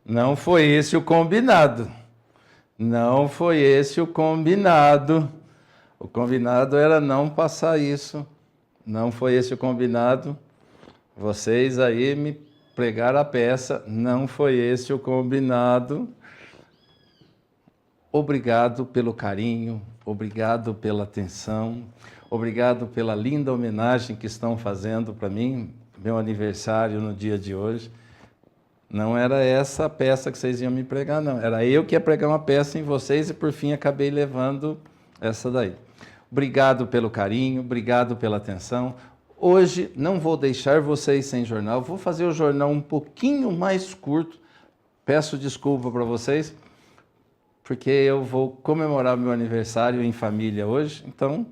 Não foi esse o combinado. Não foi esse o combinado. O combinado era não passar isso. Não foi esse o combinado. Vocês aí me pregaram a peça. Não foi esse o combinado. Obrigado pelo carinho, obrigado pela atenção, obrigado pela linda homenagem que estão fazendo para mim, meu aniversário no dia de hoje. Não era essa a peça que vocês iam me pregar, não. Era eu que ia pregar uma peça em vocês e, por fim, acabei levando essa daí. Obrigado pelo carinho, obrigado pela atenção. Hoje não vou deixar vocês sem jornal, vou fazer o jornal um pouquinho mais curto. Peço desculpa para vocês, porque eu vou comemorar meu aniversário em família hoje, então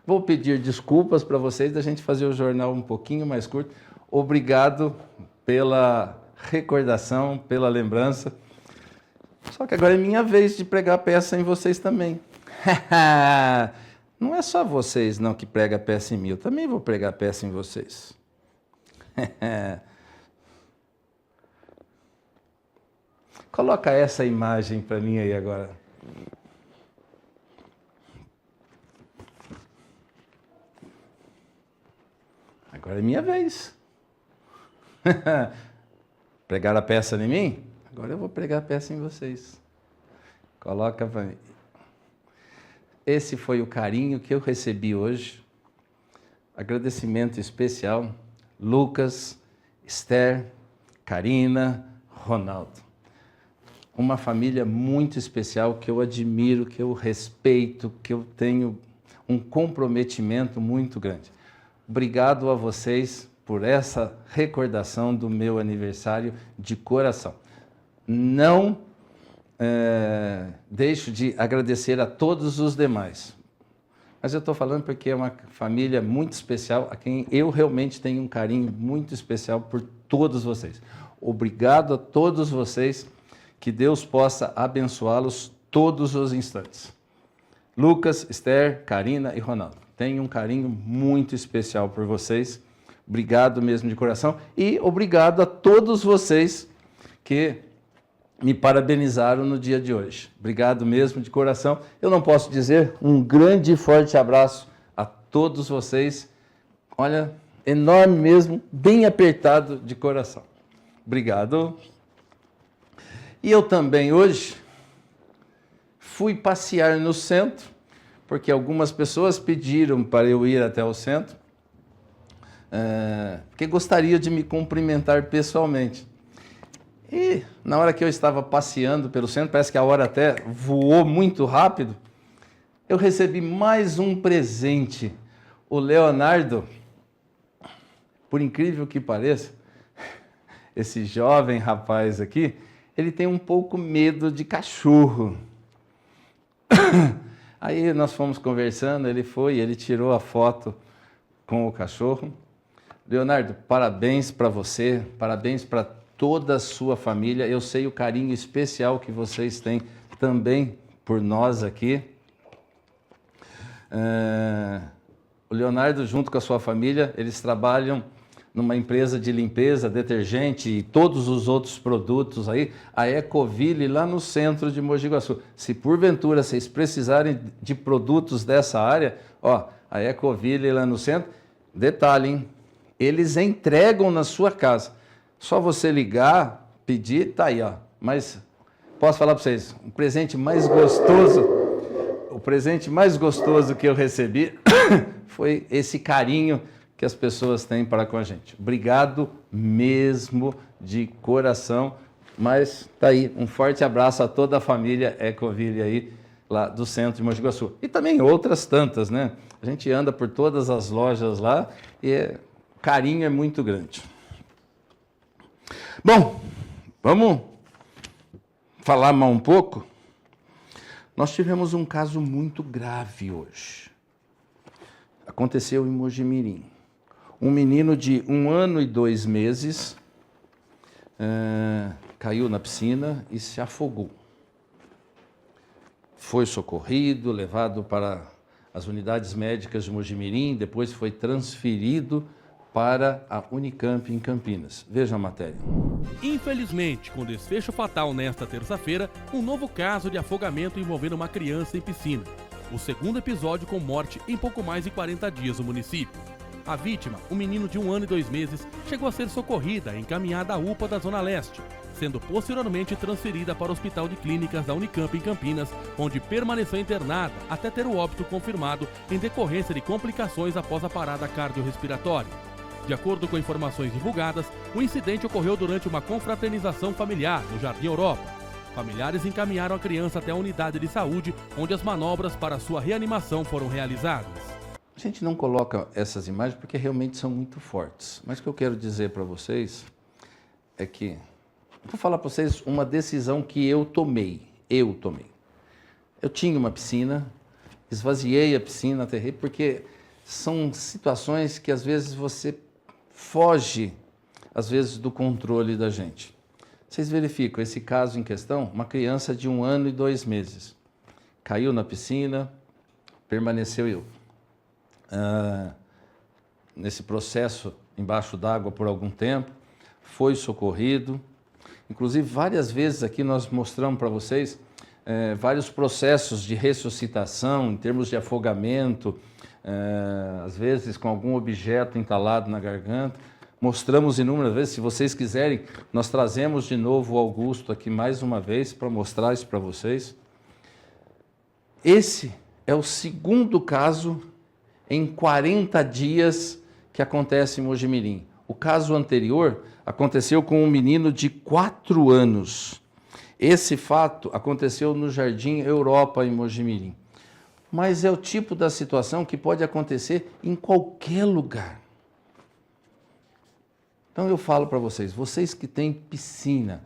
vou pedir desculpas para vocês da gente fazer o jornal um pouquinho mais curto. Obrigado pela recordação, pela lembrança. Só que agora é minha vez de pregar a peça em vocês também. Não é só vocês não que pregam a peça em mim, eu também vou pregar a peça em vocês. Coloca essa imagem para mim aí agora. Agora é minha vez. Pregar a peça em mim? Agora eu vou pregar a peça em vocês. Coloca para mim. Esse foi o carinho que eu recebi hoje. Agradecimento especial. Lucas, Esther, Karina, Ronaldo. Uma família muito especial que eu admiro, que eu respeito, que eu tenho um comprometimento muito grande. Obrigado a vocês por essa recordação do meu aniversário de coração. Não deixo de agradecer a todos os demais. Mas eu estou falando porque é uma família muito especial, a quem eu realmente tenho um carinho muito especial por todos vocês. Obrigado a todos vocês. Que Deus possa abençoá-los todos os instantes. Lucas, Esther, Karina e Ronaldo. Tenho um carinho muito especial por vocês. Obrigado mesmo de coração. E obrigado a todos vocês que me parabenizaram no dia de hoje. Obrigado mesmo de coração. Eu não posso dizer um grande e forte abraço a todos vocês. Olha, enorme mesmo, bem apertado de coração. Obrigado. E eu também hoje fui passear no centro, porque algumas pessoas pediram para eu ir até o centro, porque gostaria de me cumprimentar pessoalmente. E na hora que eu estava passeando pelo centro, parece que a hora até voou muito rápido, eu recebi mais um presente. O Leonardo, por incrível que pareça, esse jovem rapaz aqui, ele tem um pouco medo de cachorro. Aí nós fomos conversando, ele tirou a foto com o cachorro. Leonardo, parabéns para você, parabéns para toda a sua família. Eu sei o carinho especial que vocês têm também por nós aqui. O Leonardo, junto com a sua família, eles trabalham numa empresa de limpeza, detergente e todos os outros produtos aí, a Ecoville lá no centro de Mogi Guaçu. Se porventura vocês precisarem de produtos dessa área, ó, a Ecoville lá no centro, detalhe, hein? Eles entregam na sua casa. Só você ligar, pedir, tá aí, ó. Mas posso falar para vocês, o presente mais gostoso que eu recebi foi esse carinho que as pessoas têm para com a gente. Obrigado mesmo de coração, mas tá aí, um forte abraço a toda a família Ecoville aí, lá do centro de Mogi Guaçu. E também outras tantas, né? A gente anda por todas as lojas lá e o carinho é muito grande. Bom, vamos falar mais um pouco? Nós tivemos um caso muito grave hoje. Aconteceu em Mojimirim. Um menino de 1 ano e 2 meses caiu na piscina e se afogou. Foi socorrido, levado para as unidades médicas de Mojimirim, depois foi transferido para a Unicamp em Campinas. Veja a matéria. Infelizmente, com desfecho fatal nesta terça-feira, um novo caso de afogamento envolvendo uma criança em piscina. O segundo episódio com morte em pouco mais de 40 dias no município. A vítima, um menino de 1 ano e 2 meses, chegou a ser socorrida e encaminhada à UPA da Zona Leste, sendo posteriormente transferida para o Hospital de Clínicas da Unicamp em Campinas, onde permaneceu internada até ter o óbito confirmado em decorrência de complicações após a parada cardiorrespiratória. De acordo com informações divulgadas, o incidente ocorreu durante uma confraternização familiar no Jardim Europa. Familiares encaminharam a criança até a unidade de saúde, onde as manobras para sua reanimação foram realizadas. A gente não coloca essas imagens porque realmente são muito fortes. Mas o que eu quero dizer para vocês é que... Vou falar para vocês uma decisão que eu tomei. Eu tinha uma piscina, esvaziei a piscina, aterrei, porque são situações que às vezes você foge, às vezes, do controle da gente. Vocês verificam, esse caso em questão, uma criança de 1 ano e 2 meses. Caiu na piscina, permaneceu nesse processo embaixo d'água por algum tempo, foi socorrido. Inclusive, várias vezes aqui nós mostramos para vocês vários processos de ressuscitação, em termos de afogamento, às vezes com algum objeto entalado na garganta. Mostramos inúmeras vezes. Se vocês quiserem, nós trazemos de novo o Augusto aqui mais uma vez para mostrar isso para vocês. Esse é o segundo caso em 40 dias que acontece em Mojimirim. O caso anterior aconteceu com um menino de 4 anos. Esse fato aconteceu no Jardim Europa, em Mojimirim. Mas é o tipo da situação que pode acontecer em qualquer lugar. Então eu falo para vocês, vocês que têm piscina,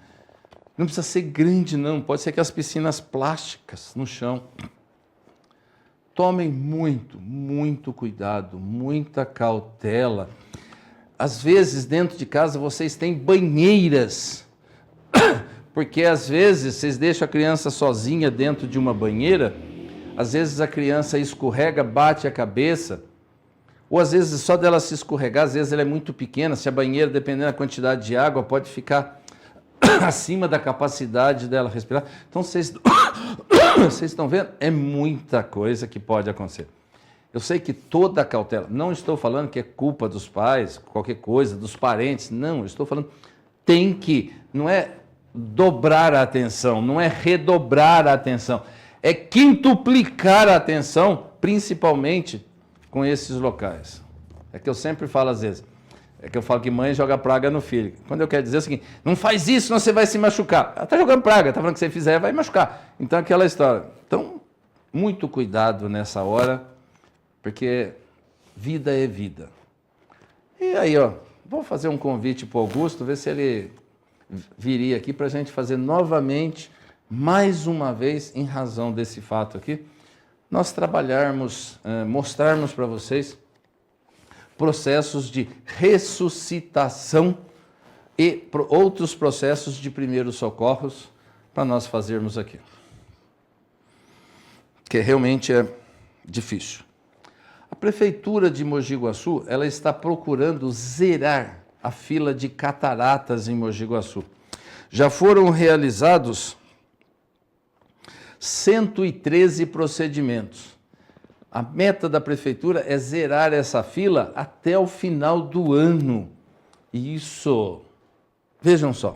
não precisa ser grande não, pode ser aquelas piscinas plásticas no chão. Tomem muito cuidado, muita cautela. Às vezes, dentro de casa, vocês têm banheiras, porque às vezes vocês deixam a criança sozinha dentro de uma banheira, às vezes a criança escorrega, bate a cabeça, ou às vezes só dela se escorregar, às vezes ela é muito pequena, se a banheira, dependendo da quantidade de água, pode ficar acima da capacidade dela respirar. Então, vocês estão vendo? É muita coisa que pode acontecer. Eu sei que toda a cautela, não estou falando que é culpa dos pais, qualquer coisa, dos parentes, não, eu estou falando, não é dobrar a atenção, não é redobrar a atenção, é quintuplicar a atenção, principalmente com esses locais. É que eu sempre falo às vezes, é que eu falo que mãe joga praga no filho. Quando eu quero dizer é o seguinte, não faz isso, senão você vai se machucar. Ela está jogando praga, está falando que se você fizer, vai machucar. Então, aquela história. Então, muito cuidado nessa hora, porque vida é vida. E aí, vou fazer um convite para o Augusto, ver se ele viria aqui para a gente fazer novamente, mais uma vez, em razão desse fato aqui, nós trabalharmos, mostrarmos para vocês processos de ressuscitação e outros processos de primeiros socorros para nós fazermos aqui. Que realmente é difícil. A Prefeitura de Mogi Guaçu, ela está procurando zerar a fila de cataratas em Mogi Guaçu. Já foram realizados 113 procedimentos. A meta da Prefeitura é zerar essa fila até o final do ano. Isso, vejam só.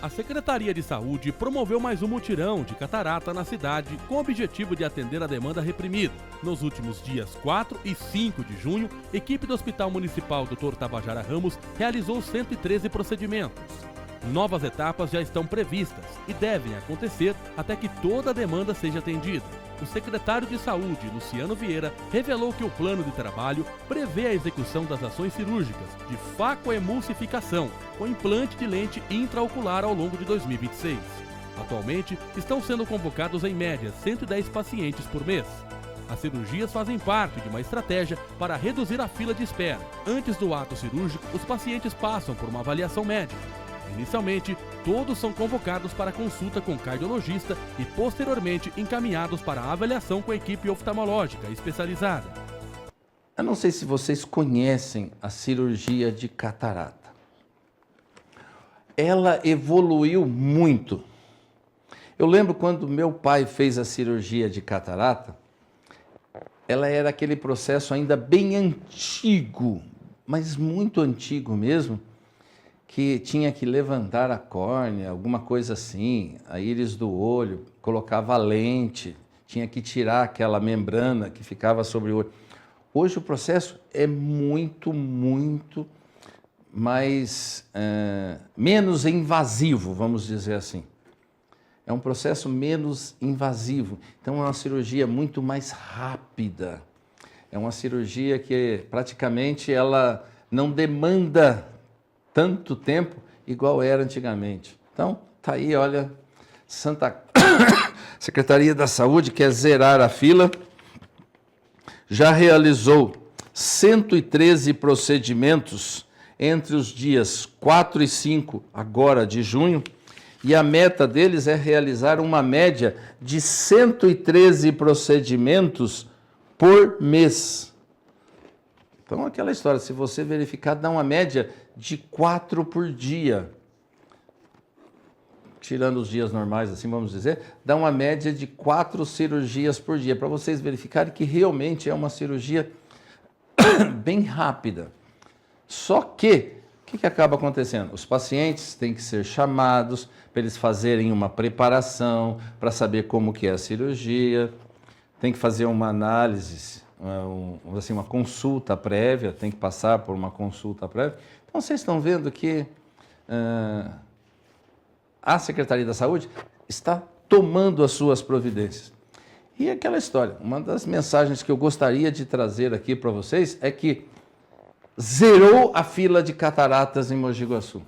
A Secretaria de Saúde promoveu mais um mutirão de catarata na cidade com o objetivo de atender a demanda reprimida. Nos últimos dias 4 e 5 de junho, a equipe do Hospital Municipal Dr. Tabajara Ramos realizou 113 procedimentos. Novas etapas já estão previstas e devem acontecer até que toda a demanda seja atendida. O secretário de Saúde, Luciano Vieira, revelou que o plano de trabalho prevê a execução das ações cirúrgicas de facoemulsificação com implante de lente intraocular ao longo de 2026. Atualmente, estão sendo convocados em média 110 pacientes por mês. As cirurgias fazem parte de uma estratégia para reduzir a fila de espera. Antes do ato cirúrgico, os pacientes passam por uma avaliação médica. Inicialmente, todos são convocados para consulta com cardiologista e posteriormente encaminhados para a avaliação com a equipe oftalmológica especializada. Eu não sei se vocês conhecem a cirurgia de catarata. Ela evoluiu muito. Eu lembro quando meu pai fez a cirurgia de catarata, ela era aquele processo ainda bem antigo, mas muito antigo mesmo, que tinha que levantar a córnea, alguma coisa assim, a íris do olho, colocava lente, tinha que tirar aquela membrana que ficava sobre o olho. Hoje o processo é muito mais, menos invasivo, vamos dizer assim. É um processo menos invasivo, então é uma cirurgia muito mais rápida. É uma cirurgia que praticamente ela não demanda tanto tempo igual era antigamente. Então, tá aí, olha, Secretaria da Saúde quer zerar a fila, já realizou 113 procedimentos entre os dias 4 e 5 agora de junho, e a meta deles é realizar uma média de 113 procedimentos por mês. Então, aquela história, se você verificar, dá uma média de 4 por dia. Tirando os dias normais, assim vamos dizer, dá uma média de 4 cirurgias por dia, para vocês verificarem que realmente é uma cirurgia bem rápida. Só que, o que acaba acontecendo? Os pacientes têm que ser chamados para eles fazerem uma preparação, para saber como que é a cirurgia, tem que fazer uma análise, uma consulta prévia, tem que passar por uma consulta prévia. Então, vocês estão vendo que a Secretaria da Saúde está tomando as suas providências. E aquela história, uma das mensagens que eu gostaria de trazer aqui para vocês é que zerou a fila de cataratas em Mogi Guaçu.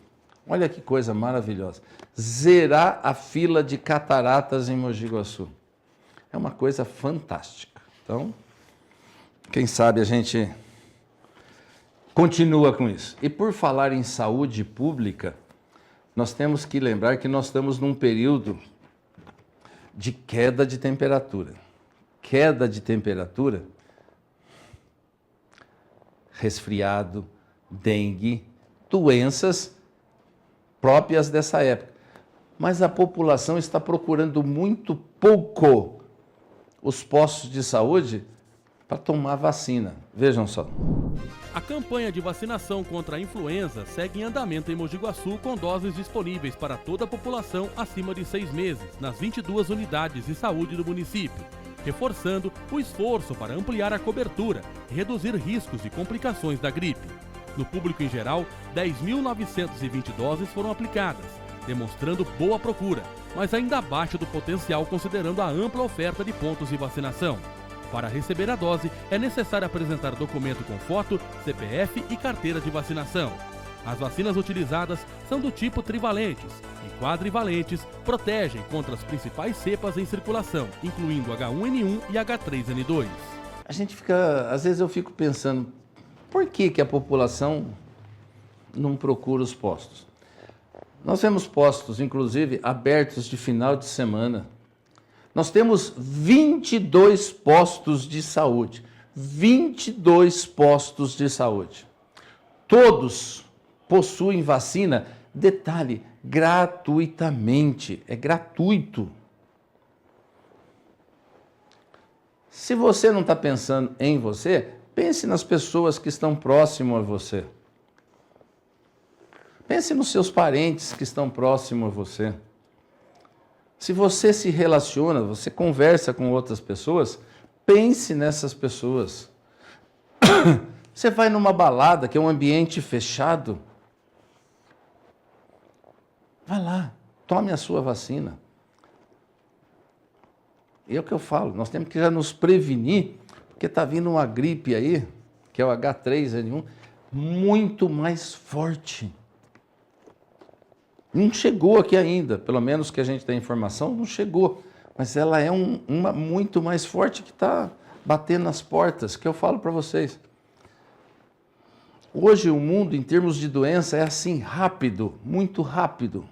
Olha que coisa maravilhosa. Zerar a fila de cataratas em Mogi Guaçu. É uma coisa fantástica. Então, quem sabe a gente continua com isso. E por falar em saúde pública, nós temos que lembrar que nós estamos num período de queda de temperatura. Queda de temperatura, resfriado, dengue, doenças próprias dessa época. Mas a população está procurando muito pouco os postos de saúde para tomar vacina. Vejam só. A campanha de vacinação contra a influenza segue em andamento em Mogi Guaçu, com doses disponíveis para toda a população acima de 6 meses, nas 22 unidades de saúde do município, reforçando o esforço para ampliar a cobertura e reduzir riscos de complicações da gripe. No público em geral, 10.920 doses foram aplicadas, demonstrando boa procura, mas ainda abaixo do potencial considerando a ampla oferta de pontos de vacinação. Para receber a dose, é necessário apresentar documento com foto, CPF e carteira de vacinação. As vacinas utilizadas são do tipo trivalentes e quadrivalentes, protegem contra as principais cepas em circulação, incluindo H1N1 e H3N2. Às vezes eu fico pensando, por que a população não procura os postos? Nós vemos postos, inclusive, abertos de final de semana. Nós temos 22 postos de saúde. 22 postos de saúde. Todos possuem vacina, detalhe, gratuitamente. É gratuito. Se você não está pensando em você, pense nas pessoas que estão próximo a você. Pense nos seus parentes que estão próximo a você. Se você se relaciona, você conversa com outras pessoas, pense nessas pessoas. Você vai numa balada, que é um ambiente fechado, vá lá, tome a sua vacina. É o que eu falo, nós temos que já nos prevenir, porque está vindo uma gripe aí, que é o H3N1, muito mais forte. Não chegou aqui ainda, pelo menos que a gente tem informação, não chegou. Mas ela é uma muito mais forte que está batendo nas portas, que eu falo para vocês. Hoje o mundo, em termos de doença, é assim, rápido, muito rápido.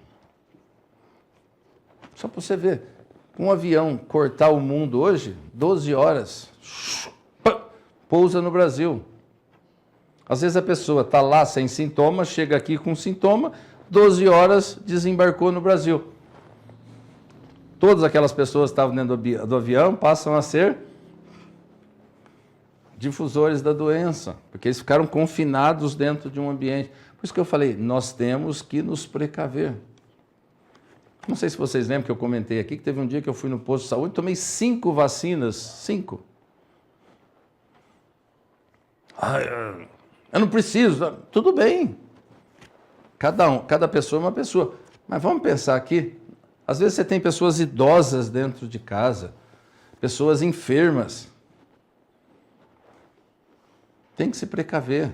Só para você ver, um avião cortar o mundo hoje, 12 horas, pousa no Brasil. Às vezes a pessoa está lá sem sintoma, chega aqui com sintoma, 12 horas desembarcou no Brasil. Todas aquelas pessoas que estavam dentro do avião passam a ser difusores da doença, porque eles ficaram confinados dentro de um ambiente. Por isso que eu falei, nós temos que nos precaver. Não sei se vocês lembram que eu comentei aqui, que teve um dia que eu fui no posto de saúde, tomei 5 vacinas, 5. Eu não preciso. Tudo bem. Cada pessoa é uma pessoa. Mas vamos pensar aqui, às vezes você tem pessoas idosas dentro de casa, pessoas enfermas. Tem que se precaver.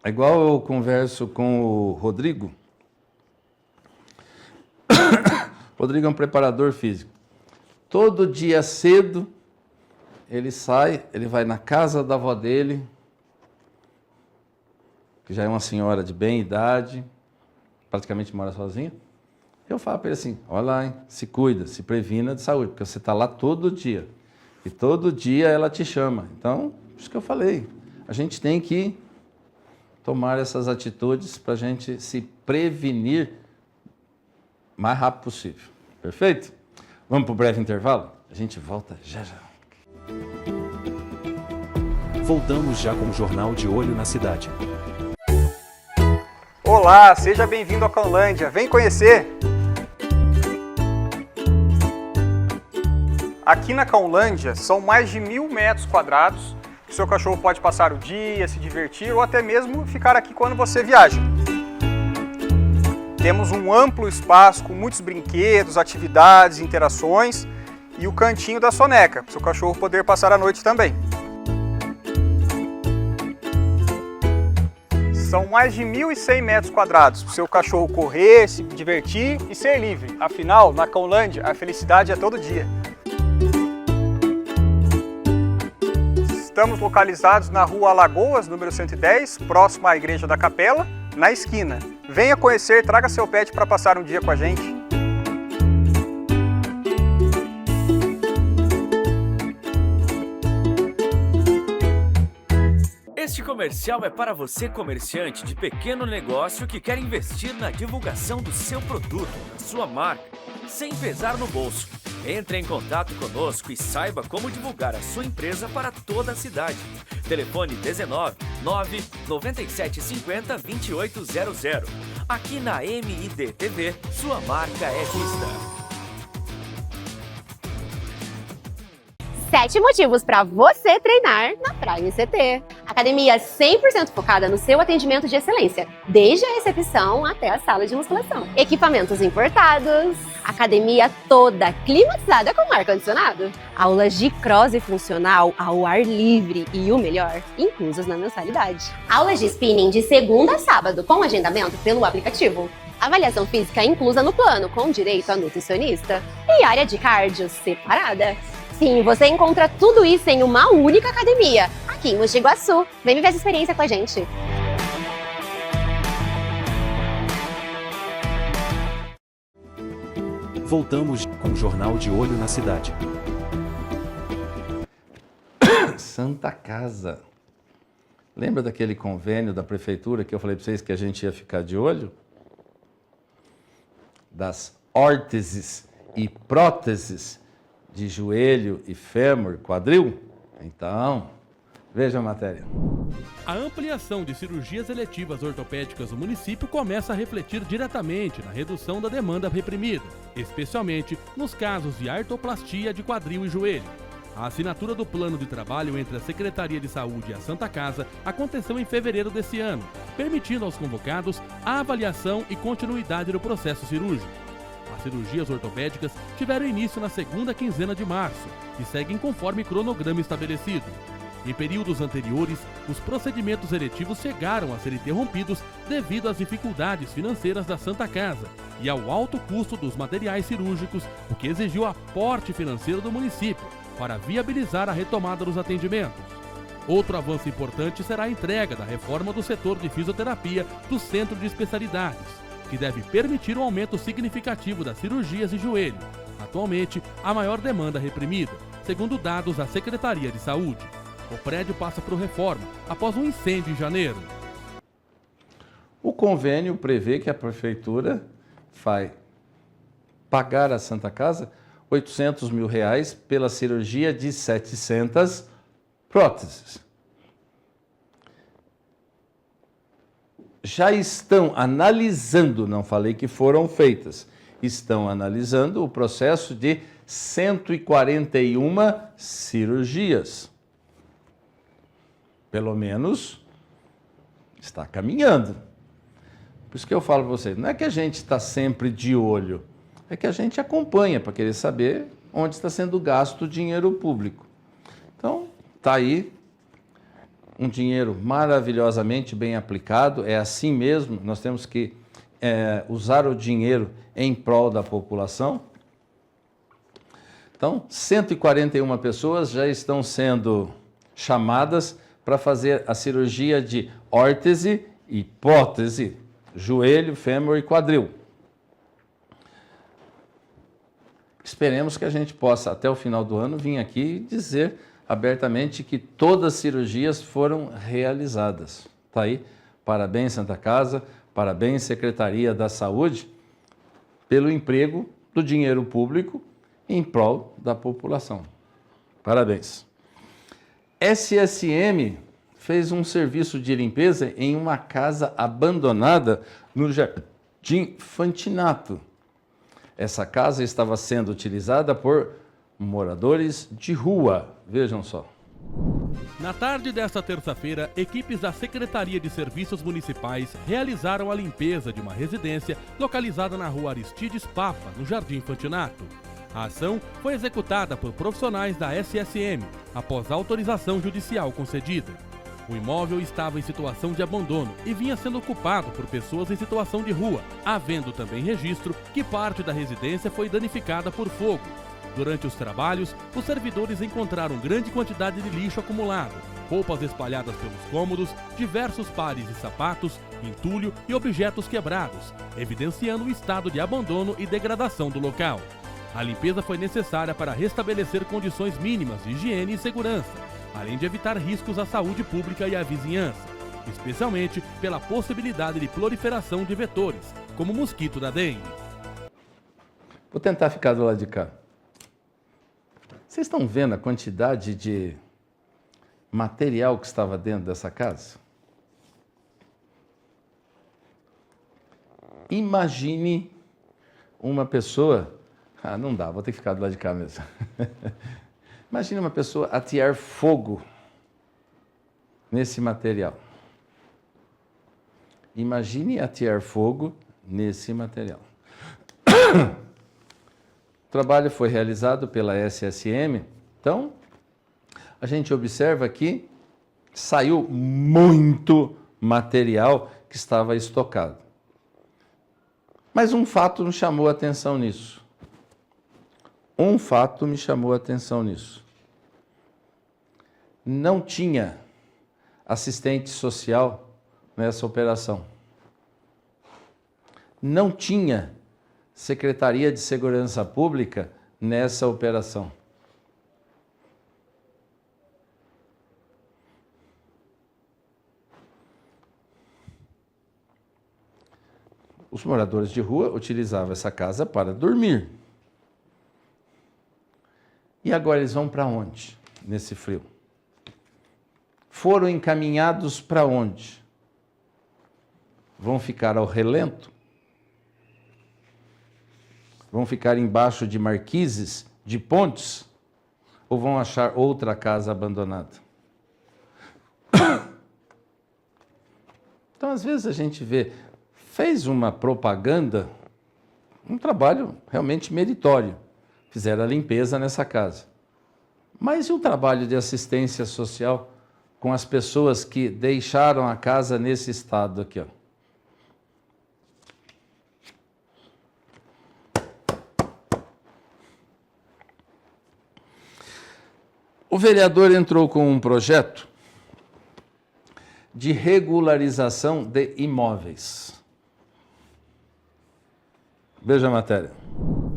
É igual eu converso com o Rodrigo. O Rodrigo é um preparador físico. Todo dia cedo, ele sai, ele vai na casa da avó dele, que já é uma senhora de bem idade, praticamente mora sozinha. Eu falo para ele assim, olha lá, hein, se cuida, se previna de saúde, porque você está lá todo dia. E todo dia ela te chama. Então, isso que eu falei, a gente tem que tomar essas atitudes para a gente se prevenir o mais rápido possível. Perfeito? Vamos para o breve intervalo? A gente volta já já. Voltamos já com o Jornal de Olho na Cidade. Olá, seja bem-vindo à Cãolândia. Vem conhecer! Aqui na Cãolândia são mais de 1.000 metros quadrados que o seu cachorro pode passar o dia, se divertir ou até mesmo ficar aqui quando você viaja. Temos um amplo espaço com muitos brinquedos, atividades, interações e o cantinho da soneca, para o seu cachorro poder passar a noite também. São mais de 1.100 metros quadrados para o seu cachorro correr, se divertir e ser livre. Afinal, na Cãolândia, a felicidade é todo dia. Estamos localizados na Rua Alagoas, número 110, próximo à Igreja da Capela, na esquina. Venha conhecer, traga seu pet para passar um dia com a gente. Este comercial é para você, comerciante de pequeno negócio que quer investir na divulgação do seu produto, da sua marca, sem pesar no bolso. Entre em contato conosco e saiba como divulgar a sua empresa para toda a cidade. Telefone 19 9 97 50 2800. Aqui na MID TV, sua marca é vista. 7 motivos para você treinar na Prime CT. Academia 100% focada no seu atendimento de excelência, desde a recepção até a sala de musculação. Equipamentos importados. Academia toda climatizada com ar-condicionado. Aulas de cross e funcional ao ar livre e o melhor, inclusas na mensalidade. Aulas de spinning de segunda a sábado com agendamento pelo aplicativo. Avaliação física inclusa no plano com direito a nutricionista. E área de cardio separada. Sim, você encontra tudo isso em uma única academia, aqui em Mogi de Guaçu. Vem viver essa experiência com a gente. Voltamos com o Jornal de Olho na Cidade. Santa Casa. Lembra daquele convênio da prefeitura que eu falei para vocês que a gente ia ficar de olho? Das órteses e próteses de joelho e fêmur, quadril? Então, veja a matéria. A ampliação de cirurgias eletivas ortopédicas no município começa a refletir diretamente na redução da demanda reprimida, especialmente nos casos de artroplastia de quadril e joelho. A assinatura do plano de trabalho entre a Secretaria de Saúde e a Santa Casa aconteceu em fevereiro desse ano, permitindo aos convocados a avaliação e continuidade do processo cirúrgico. As cirurgias ortopédicas tiveram início na segunda quinzena de março e seguem conforme cronograma estabelecido. Em períodos anteriores, os procedimentos eletivos chegaram a ser interrompidos devido às dificuldades financeiras da Santa Casa e ao alto custo dos materiais cirúrgicos, o que exigiu aporte financeiro do município para viabilizar a retomada dos atendimentos. Outro avanço importante será a entrega da reforma do setor de fisioterapia do Centro de Especialidades, que deve permitir um aumento significativo das cirurgias de joelho, atualmente a maior demanda reprimida, segundo dados da Secretaria de Saúde. O prédio passa por reforma após um incêndio em janeiro. O convênio prevê que a prefeitura vai pagar à Santa Casa R$800 mil pela cirurgia de 700 próteses. Já estão analisando, não falei que foram feitas, estão analisando o processo de 141 cirurgias. Pelo menos está caminhando. Por isso que eu falo para vocês, não é que a gente está sempre de olho, é que a gente acompanha para querer saber onde está sendo gasto o dinheiro público. Então, está aí um dinheiro maravilhosamente bem aplicado, é assim mesmo, nós temos que usar o dinheiro em prol da população. Então, 141 pessoas já estão sendo chamadas para fazer a cirurgia de órtese e prótese, joelho, fêmur e quadril. Esperemos que a gente possa, até o final do ano, vir aqui e dizer abertamente que todas as cirurgias foram realizadas. Está aí, parabéns Santa Casa, parabéns Secretaria da Saúde, pelo emprego do dinheiro público em prol da população. Parabéns. SSM fez um serviço de limpeza em uma casa abandonada no Jardim Fantinato. Essa casa estava sendo utilizada por moradores de rua. Vejam só. Na tarde desta terça-feira, equipes da Secretaria de Serviços Municipais realizaram a limpeza de uma residência localizada na rua Aristides Papa, no Jardim Fantinato. A ação foi executada por profissionais da SSM, após a autorização judicial concedida. O imóvel estava em situação de abandono e vinha sendo ocupado por pessoas em situação de rua, havendo também registro que parte da residência foi danificada por fogo. Durante os trabalhos, os servidores encontraram grande quantidade de lixo acumulado, roupas espalhadas pelos cômodos, diversos pares de sapatos, entulho e objetos quebrados, evidenciando o estado de abandono e degradação do local. A limpeza foi necessária para restabelecer condições mínimas de higiene e segurança, além de evitar riscos à saúde pública e à vizinhança, especialmente pela possibilidade de proliferação de vetores, como o mosquito da dengue. Vou tentar ficar do lado de cá. Vocês estão vendo a quantidade de material que estava dentro dessa casa? Imagine uma pessoa... Ah, não dá, vou ter que ficar do lado de cá mesmo. Imagine uma pessoa atear fogo nesse material. Imagine atear fogo nesse material. O trabalho foi realizado pela SSM, então a gente observa que saiu muito material que estava estocado. Mas um fato me chamou a atenção nisso. Não tinha assistente social nessa operação. Não tinha Secretaria de Segurança Pública nessa operação. Os moradores de rua utilizavam essa casa para dormir. E agora eles vão para onde nesse frio? Foram encaminhados para onde? Vão ficar ao relento? Vão ficar embaixo de marquises, de pontes? Ou vão achar outra casa abandonada? Então, às vezes a gente vê, fez uma propaganda, um trabalho realmente meritório. Fizeram a limpeza nessa casa. Mas e o trabalho de assistência social com as pessoas que deixaram a casa nesse estado aqui, ó? O vereador entrou com um projeto de regularização de imóveis. Veja a matéria.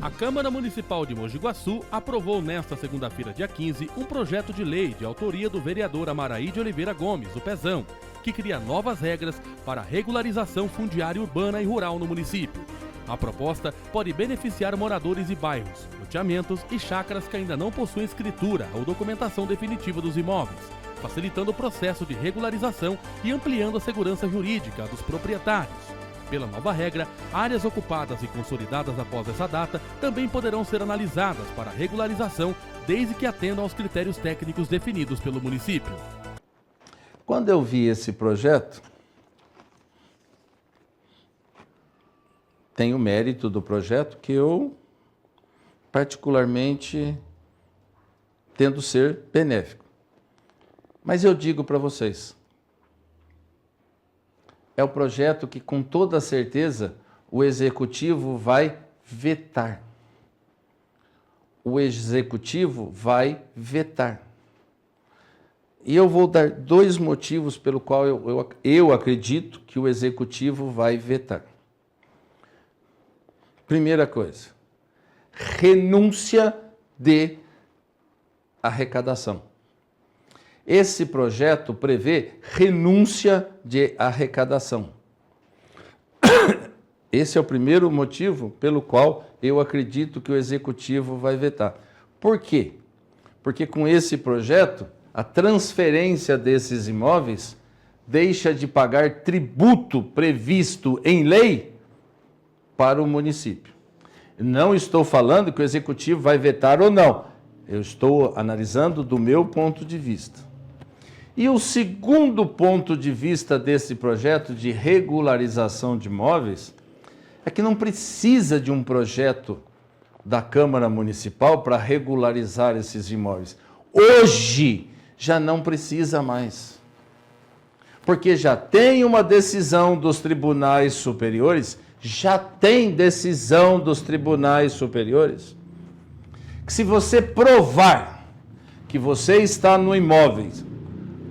A Câmara Municipal de Mogi Guaçu aprovou nesta segunda-feira, dia 15, um projeto de lei de autoria do vereador Amaraí de Oliveira Gomes, o Pezão, que cria novas regras para a regularização fundiária urbana e rural no município. A proposta pode beneficiar moradores de bairros, loteamentos e chácaras que ainda não possuem escritura ou documentação definitiva dos imóveis, facilitando o processo de regularização e ampliando a segurança jurídica dos proprietários. Pela nova regra, áreas ocupadas e consolidadas após essa data também poderão ser analisadas para regularização, desde que atendam aos critérios técnicos definidos pelo município. Quando eu vi esse projeto, tem o mérito do projeto que eu, particularmente, tendo ser benéfico. Mas eu digo para vocês, é o projeto que, com toda certeza, o Executivo vai vetar. O Executivo vai vetar. E eu vou dar 2 motivos pelo qual eu acredito que o Executivo vai vetar. Primeira coisa, renúncia de arrecadação. Esse projeto prevê renúncia de arrecadação. Esse é o primeiro motivo pelo qual eu acredito que o Executivo vai vetar. Por quê? Porque com esse projeto, a transferência desses imóveis deixa de pagar tributo previsto em lei para o município. Não estou falando que o Executivo vai vetar ou não. Eu estou analisando do meu ponto de vista. E o segundo ponto de vista desse projeto de regularização de imóveis é que não precisa de um projeto da Câmara Municipal para regularizar esses imóveis. Hoje já não precisa mais. Porque já tem uma decisão dos tribunais superiores, que se você provar que você está no imóvel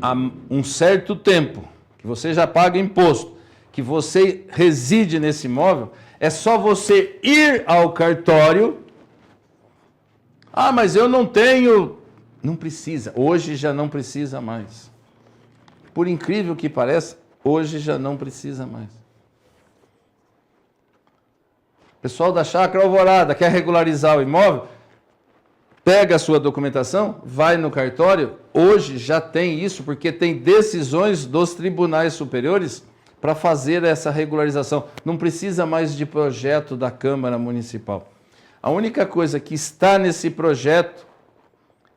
há um certo tempo, que você já paga imposto, que você reside nesse imóvel, é só você ir ao cartório. Ah, mas eu não tenho. Não precisa. Hoje já não precisa mais. Por incrível que pareça, hoje já não precisa mais. Pessoal da Chácara Alvorada quer regularizar o imóvel? Pega a sua documentação, vai no cartório. Hoje já tem isso, porque tem decisões dos tribunais superiores para fazer essa regularização. Não precisa mais de projeto da Câmara Municipal. A única coisa que está nesse projeto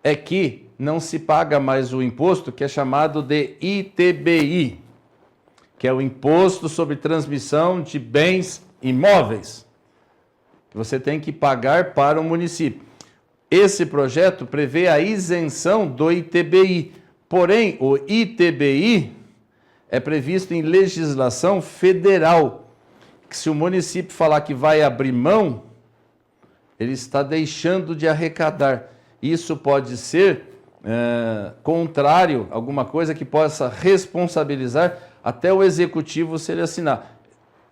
é que não se paga mais o imposto que é chamado de ITBI, que é o Imposto sobre Transmissão de Bens Imóveis, que você tem que pagar para o município. Esse projeto prevê a isenção do ITBI, porém o ITBI é previsto em legislação federal, que se o município falar que vai abrir mão, ele está deixando de arrecadar. Isso pode ser contrário, alguma coisa que possa responsabilizar até o Executivo se ele assinar.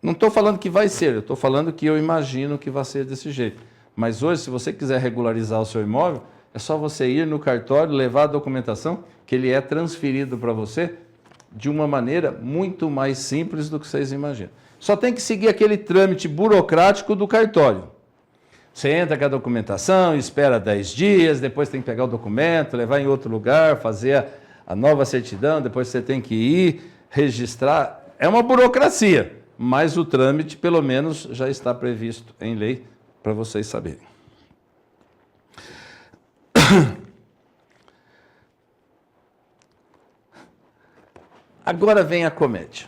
Não estou falando que vai ser, eu estou falando que eu imagino que vai ser desse jeito. Mas hoje, se você quiser regularizar o seu imóvel, é só você ir no cartório, levar a documentação, que ele é transferido para você de uma maneira muito mais simples do que vocês imaginam. Só tem que seguir aquele trâmite burocrático do cartório. Você entra com a documentação, espera 10 dias, depois tem que pegar o documento, levar em outro lugar, fazer a nova certidão, depois você tem que ir, registrar. É uma burocracia, mas o trâmite, pelo menos, já está previsto em lei, para vocês saberem. Agora vem a comédia.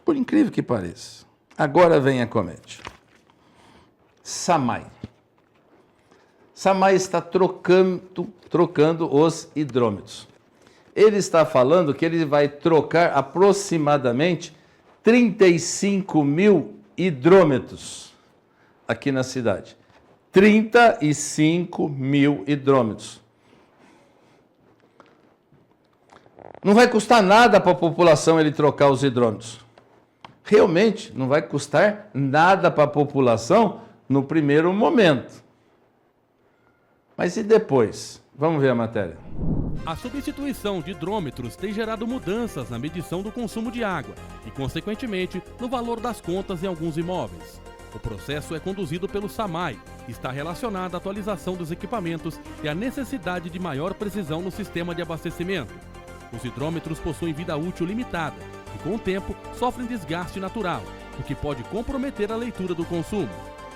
Por incrível que pareça. Agora vem a comédia. Samay. Samay está trocando os hidrômetros. Ele está falando que ele vai trocar aproximadamente 35 mil hidrômetros aqui na cidade. 35 mil hidrômetros. Não vai custar nada para a população ele trocar os hidrômetros. realmente não vai custar nada para a população no primeiro momento. Mas e depois? Vamos ver a matéria. A substituição de hidrômetros tem gerado mudanças na medição do consumo de água e, consequentemente, no valor das contas em alguns imóveis. O processo é conduzido pelo SAMAI e está relacionado à atualização dos equipamentos e à necessidade de maior precisão no sistema de abastecimento. Os hidrômetros possuem vida útil limitada e, com o tempo, sofrem desgaste natural, o que pode comprometer a leitura do consumo.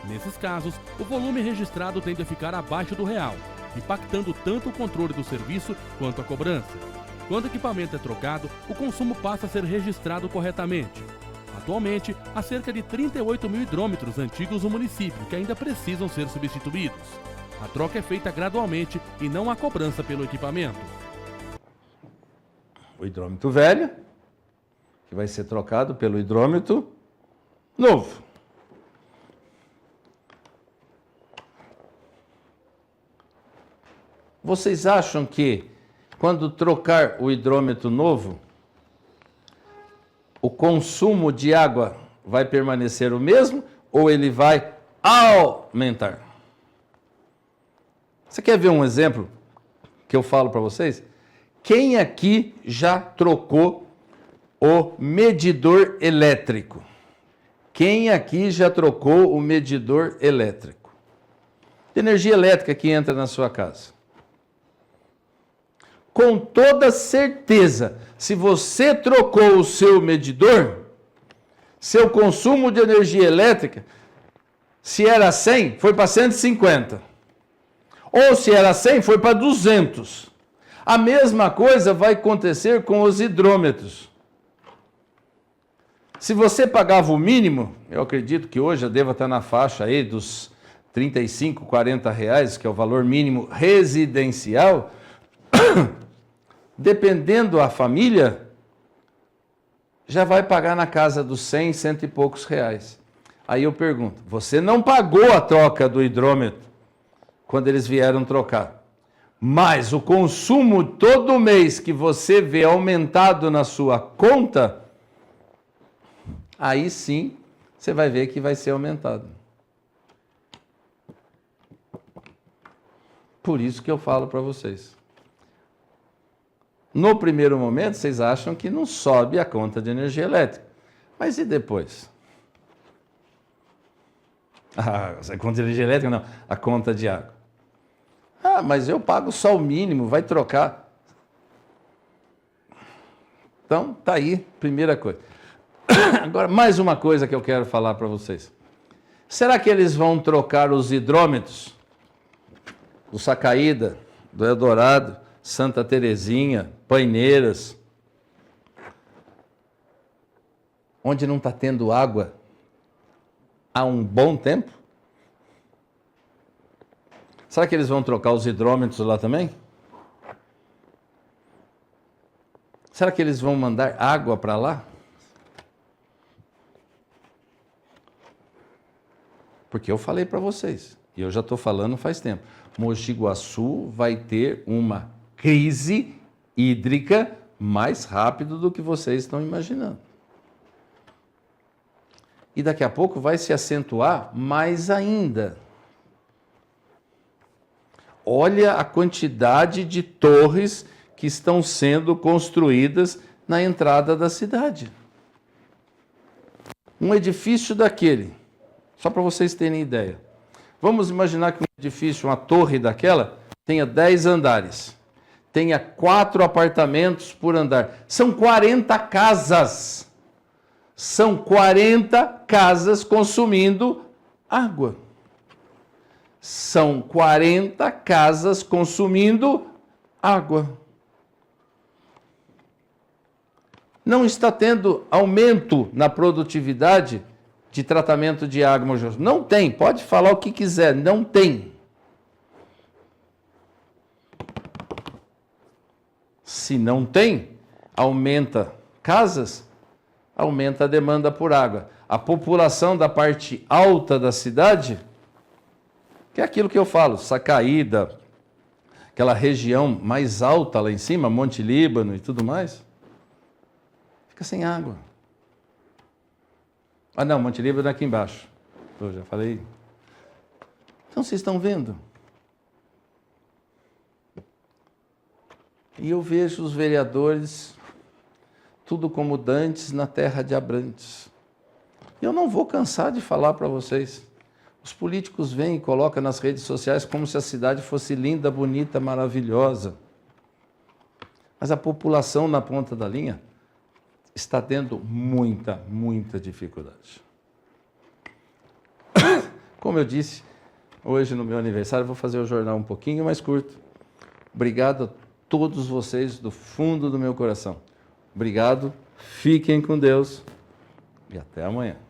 Nesses casos, o volume registrado tende a ficar abaixo do real, impactando tanto o controle do serviço quanto a cobrança. Quando o equipamento é trocado, o consumo passa a ser registrado corretamente. Atualmente, há cerca de 38 mil hidrômetros antigos no município que ainda precisam ser substituídos. A troca é feita gradualmente e não há cobrança pelo equipamento. O hidrômetro velho, que vai ser trocado pelo hidrômetro novo. Vocês acham que, quando trocar o hidrômetro novo, o consumo de água vai permanecer o mesmo ou ele vai aumentar? Você quer ver um exemplo que eu falo para vocês? Quem aqui já trocou o medidor elétrico? Quem aqui já trocou o medidor elétrico? De energia elétrica que entra na sua casa. Com toda certeza, se você trocou o seu medidor, seu consumo de energia elétrica, se era 100, foi para 150. Ou se era 100, foi para 200. A mesma coisa vai acontecer com os hidrômetros. Se você pagava o mínimo, eu acredito que hoje já deva estar na faixa aí dos R$35, R$40, que é o valor mínimo residencial, dependendo da família, já vai pagar na casa dos 100, cento e poucos reais. Aí eu pergunto, você não pagou a troca do hidrômetro quando eles vieram trocar, mas o consumo todo mês que você vê aumentado na sua conta, aí sim você vai ver que vai ser aumentado. Por isso que eu falo para vocês. No primeiro momento, vocês acham que não sobe a conta de energia elétrica. Mas e depois? A conta de energia elétrica não, a conta de água. Mas eu pago só o mínimo, vai trocar. Então, tá aí, primeira coisa. Agora, mais uma coisa que eu quero falar para vocês. Será que eles vão trocar os hidrômetros? O Sacaída, do Eldorado, Santa Terezinha, Paineiras, onde não está tendo água há um bom tempo? Será que eles vão trocar os hidrômetros lá também? Será que eles vão mandar água para lá? Porque eu falei para vocês, e eu já estou falando faz tempo, Mogi Guaçu vai ter uma crise hídrica mais rápido do que vocês estão imaginando. E daqui a pouco vai se acentuar mais ainda. Olha a quantidade de torres que estão sendo construídas na entrada da cidade. Um edifício daquele, só para vocês terem ideia. Vamos imaginar que um edifício, uma torre daquela, tenha 10 andares. Tenha 4 apartamentos por andar. São 40 casas. São 40 casas consumindo água. São 40 casas consumindo água. Não está tendo aumento na produtividade de tratamento de água, Mogi Guaçu. Não tem, pode falar o que quiser, não tem. Se não tem, aumenta casas, aumenta a demanda por água. A população da parte alta da cidade, que é aquilo que eu falo, Sacaída, aquela região mais alta lá em cima, Monte Líbano e tudo mais, fica sem água. Ah, não, Monte Líbano é aqui embaixo. Eu já falei. Então, vocês estão vendo? E eu vejo os vereadores, tudo como dantes na terra de Abrantes. Eu não vou cansar de falar para vocês. Os políticos vêm e colocam nas redes sociais como se a cidade fosse linda, bonita, maravilhosa. Mas a população na ponta da linha está tendo muita, muita dificuldade. Como eu disse, hoje no meu aniversário eu vou fazer o jornal um pouquinho mais curto. Obrigado a todos vocês do fundo do meu coração. Obrigado, fiquem com Deus e até amanhã.